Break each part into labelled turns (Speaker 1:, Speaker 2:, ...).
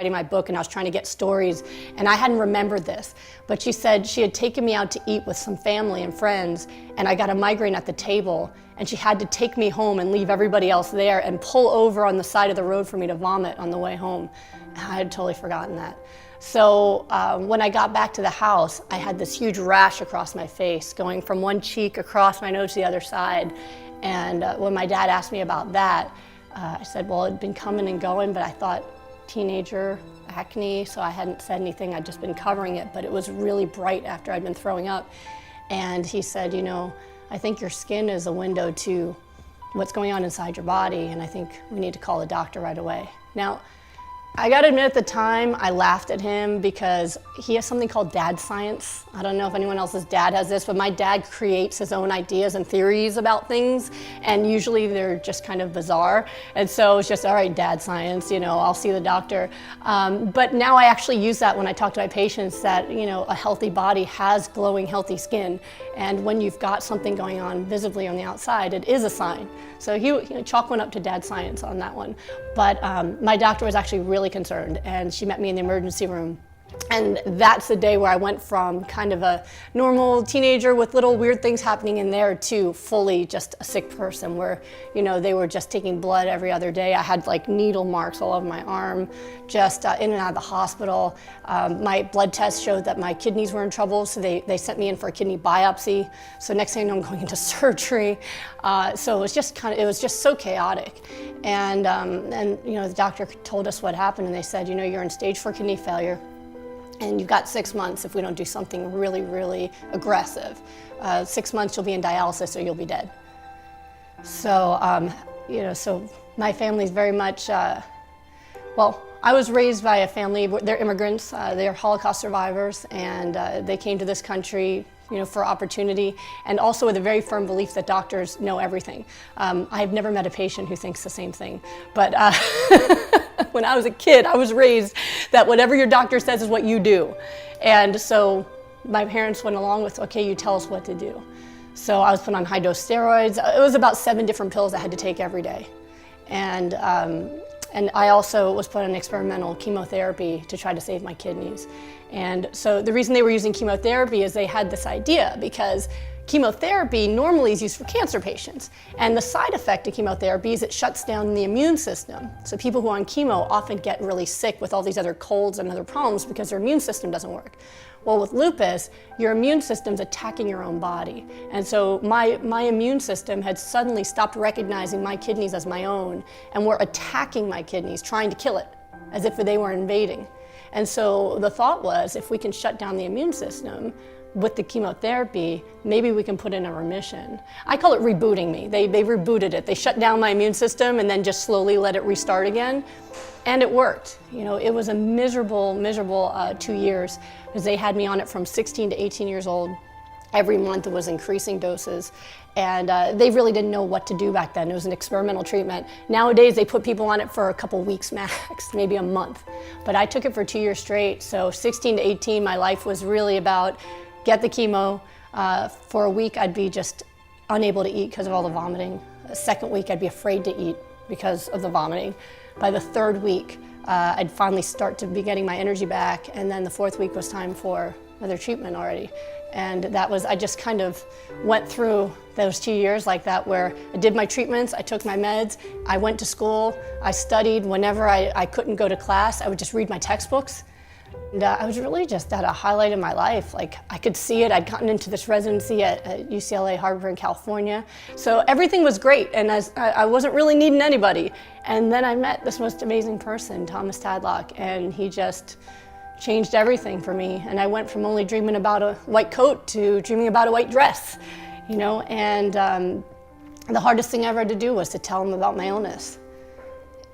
Speaker 1: writing my book and I was trying to get stories and I hadn't remembered this, but she said she had taken me out to eat with some family and friends and I got a migraine at the table and she had to take me home and leave everybody else there and pull over on the side of the road for me to vomit on the way home. I had totally forgotten that. So when I got back to the house, I had this huge rash across my face going from one cheek across my nose to the other side. And when my dad asked me about that, I said, well, it'd been coming and going, but I thought, teenager, acne, so I hadn't said anything, I'd just been covering it, but it was really bright after I'd been throwing up. And he said, you know, I think your skin is a window to what's going on inside your body, and I think we need to call a doctor right away. Now, I gotta admit at the time, I laughed at him because he has something called dad science. I don't know if anyone else's dad has this, but my dad creates his own ideas and theories about things, and usually they're just kind of bizarre. And so it's just, all right, dad science, you know, I'll see the doctor. But now I actually use that when I talk to my patients that, you know, a healthy body has glowing, healthy skin. And when you've got something going on visibly on the outside, it is a sign. So he chalk one up to dad science on that one. But my doctor was actually really concerned, and she met me in the emergency room. And that's the day where I went from kind of a normal teenager with little weird things happening in there to fully just a sick person where, you know, they were just taking blood every other day. I had like needle marks all over my arm, just in and out of the hospital. My blood test showed that my kidneys were in trouble, so they sent me in for a kidney biopsy. So next thing I know, I'm going into surgery. So it was just so chaotic. And you know, the doctor told us what happened, and they said, you know, you're in stage 4 kidney failure. And you've got 6 months if we don't do something really, really aggressive. 6 months you'll be in dialysis or you'll be dead. So, you know, so my family's very much, well, I was raised by a family, they're immigrants, they're Holocaust survivors, and they came to this country, you know, for opportunity, and also with a very firm belief that doctors know everything. I've never met a patient who thinks the same thing, but when I was a kid, I was raised that whatever your doctor says is what you do. And so my parents went along with, okay, you tell us what to do. So I was put on high-dose steroids. It was about 7 different pills I had to take every day. And I also was put on experimental chemotherapy to try to save my kidneys. And so the reason they were using chemotherapy is they had this idea, because chemotherapy normally is used for cancer patients. And the side effect of chemotherapy is it shuts down the immune system. So people who are on chemo often get really sick with all these other colds and other problems because their immune system doesn't work. Well, with lupus, your immune system's attacking your own body. And so my immune system had suddenly stopped recognizing my kidneys as my own and were attacking my kidneys, trying to kill it, as if they were invading. And so the thought was, if we can shut down the immune system with the chemotherapy, maybe we can put in a remission. I call it rebooting me. They rebooted it. They shut down my immune system and then just slowly let it restart again. And it worked. You know, it was a miserable, miserable 2 years, because they had me on it from 16 to 18 years old. Every month it was increasing doses. And they really didn't know what to do back then. It was an experimental treatment. Nowadays they put people on it for a couple weeks max, maybe a month. But I took it for 2 years straight. So 16 to 18, my life was really about get the chemo. For a week I'd be just unable to eat because of all the vomiting. The second week I'd be afraid to eat because of the vomiting. By the third week, I'd finally start to be getting my energy back, and then the fourth week was time for another treatment already. And that was, I just kind of went through those 2 years like that, where I did my treatments, I took my meds, I went to school, I studied. Whenever I couldn't go to class, I would just read my textbooks. And I was really just at a highlight in my life. Like, I could see it. I'd gotten into this residency at UCLA Harbor in California. So everything was great, and I wasn't really needing anybody. And then I met this most amazing person, Thomas Tadlock, and he just changed everything for me. And I went from only dreaming about a white coat to dreaming about a white dress, you know. And the hardest thing I ever had to do was to tell him about my illness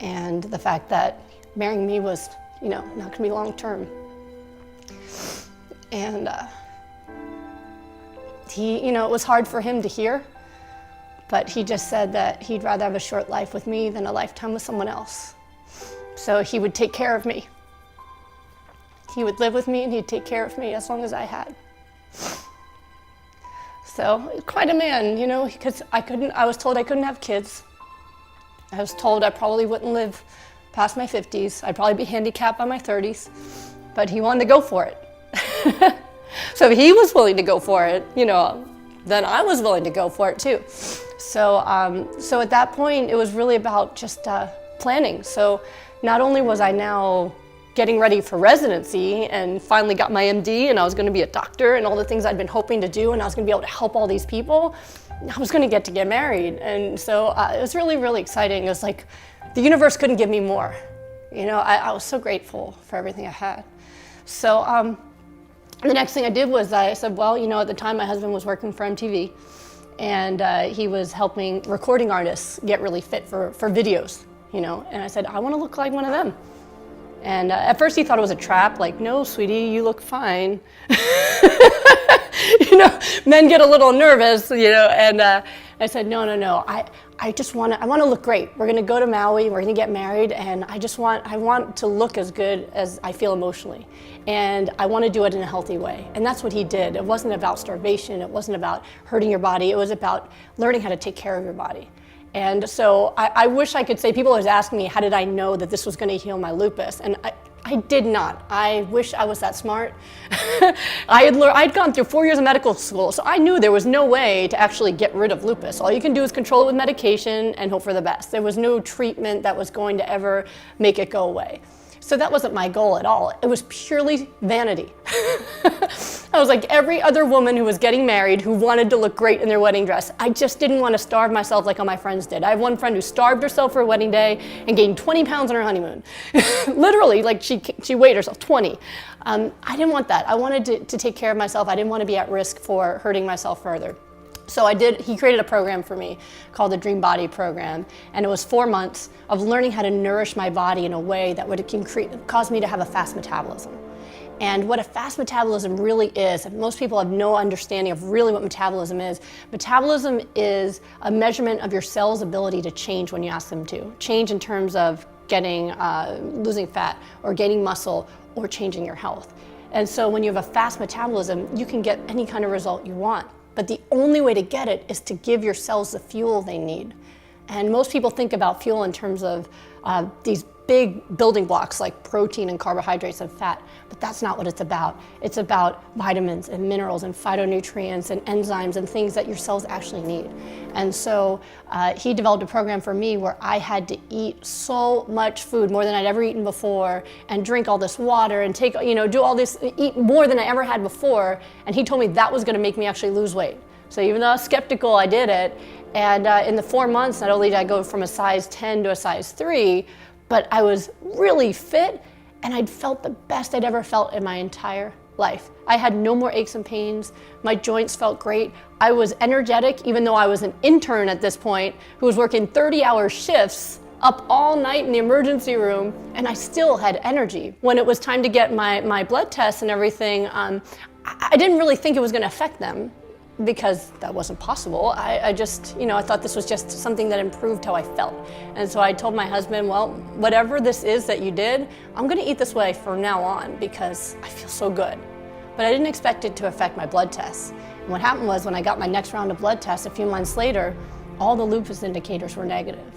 Speaker 1: and the fact that marrying me was, you know, not gonna be long term. And you know, it was hard for him to hear, but he just said that he'd rather have a short life with me than a lifetime with someone else. So he would take care of me. He would live with me and he'd take care of me as long as I had. So, quite a man, you know, because I was told I couldn't have kids. I was told I probably wouldn't live past my 50s. I'd probably be handicapped by my 30s, but he wanted to go for it. So if he was willing to go for it, then I was willing to go for it too. So at that point, it was really about just planning. So not only was I now getting ready for residency and finally got my MD, and I was going to be a doctor and all the things I'd been hoping to do, and I was going to be able to help all these people, I was going to get married. And so it was really, really exciting. It was like the universe couldn't give me more. I was so grateful for everything I had. So the next thing I did was I said, well, at the time my husband was working for MTV, and he was helping recording artists get really fit for videos, and I said, I want to look like one of them. And at first he thought it was a trap, like, no, sweetie, you look fine. Men get a little nervous, and I said, no, I want to look great. We're going to go to Maui, we're going to get married, and I want to look as good as I feel emotionally. And I want to do it in a healthy way. And that's what he did. It wasn't about starvation, it wasn't about hurting your body, it was about learning how to take care of your body. And so I wish I could say, people always ask me, how did I know that this was going to heal my lupus? And I did not. I wish I was that smart. I'd gone through 4 years of medical school, so I knew there was no way to actually get rid of lupus. All you can do is control it with medication and hope for the best. There was no treatment that was going to ever make it go away. So that wasn't my goal at all. It was purely vanity. I was like every other woman who was getting married who wanted to look great in their wedding dress. I just didn't want to starve myself like all my friends did. I have one friend who starved herself for her wedding day and gained 20 pounds on her honeymoon. Literally, like she weighed herself 20. I didn't want that. I wanted to take care of myself. I didn't want to be at risk for hurting myself further. So he created a program for me called the Dream Body Program, and it was 4 months of learning how to nourish my body in a way that would cause me to have a fast metabolism. And what a fast metabolism really is, and most people have no understanding of really what metabolism is a measurement of your cell's ability to change when you ask them to. Change in terms of losing fat, or gaining muscle, or changing your health. And so when you have a fast metabolism, you can get any kind of result you want. But the only way to get it is to give your cells the fuel they need. And most people think about fuel in terms of these big building blocks like protein and carbohydrates and fat, but that's not what it's about. It's about vitamins and minerals and phytonutrients and enzymes and things that your cells actually need. And so he developed a program for me where I had to eat so much food, more than I'd ever eaten before, and drink all this water and do all this, eat more than I ever had before. And he told me that was going to make me actually lose weight. So even though I was skeptical, I did it. And in the 4 months, not only did I go from a size 10 to a size 3, but I was really fit, and I'd felt the best I'd ever felt in my entire life. I had no more aches and pains. My joints felt great. I was energetic, even though I was an intern at this point who was working 30-hour shifts up all night in the emergency room, and I still had energy. When it was time to get my blood tests and everything, I didn't really think it was going to affect them, because that wasn't possible. I just, I thought this was just something that improved how I felt. And so I told my husband, well, whatever this is that you did, I'm gonna eat this way from now on because I feel so good. But I didn't expect it to affect my blood tests. And what happened was when I got my next round of blood tests a few months later, all the lupus indicators were negative.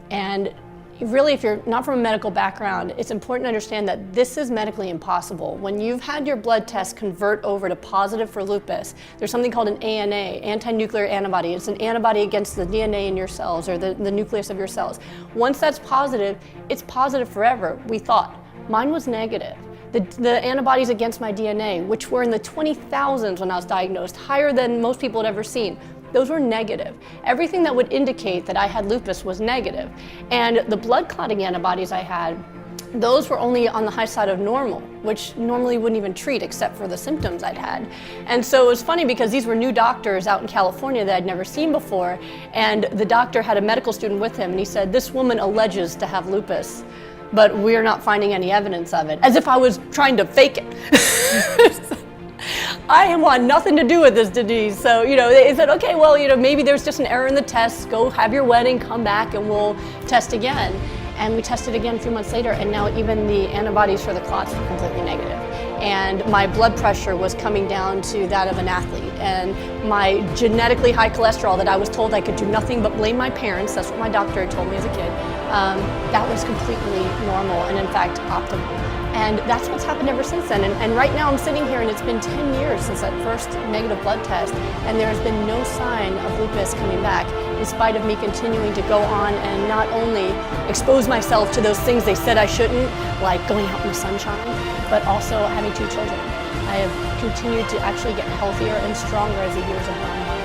Speaker 1: And really, if you're not from a medical background, it's important to understand that this is medically impossible. When you've had your blood test convert over to positive for lupus, there's something called an ANA, anti-nuclear antibody. It's an antibody against the DNA in your cells, or the nucleus of your cells. Once that's positive, it's positive forever, we thought. Mine was negative. The antibodies against my DNA, which were in the 20,000s when I was diagnosed, higher than most people had ever seen, those were negative. Everything that would indicate that I had lupus was negative. And the blood clotting antibodies I had, those were only on the high side of normal, which normally wouldn't even treat except for the symptoms I'd had. And so it was funny because these were new doctors out in California that I'd never seen before. And the doctor had a medical student with him, and he said, this woman alleges to have lupus, but we're not finding any evidence of it, as if I was trying to fake it. I want nothing to do with this disease. So, they said, okay, well, maybe there's just an error in the test. Go have your wedding, come back, and we'll test again. And we tested again a few months later, and now even the antibodies for the clots were completely negative. And my blood pressure was coming down to that of an athlete. And my genetically high cholesterol that I was told I could do nothing but blame my parents, that's what my doctor had told me as a kid, that was completely normal and in fact optimal. And that's what's happened ever since then. And right now I'm sitting here and it's been 10 years since that first negative blood test, and there's been no sign of lupus coming back, in spite of me continuing to go on and not only expose myself to those things they said I shouldn't, like going out in the sunshine, but also having 2 children. I have continued to actually get healthier and stronger as the years have gone by.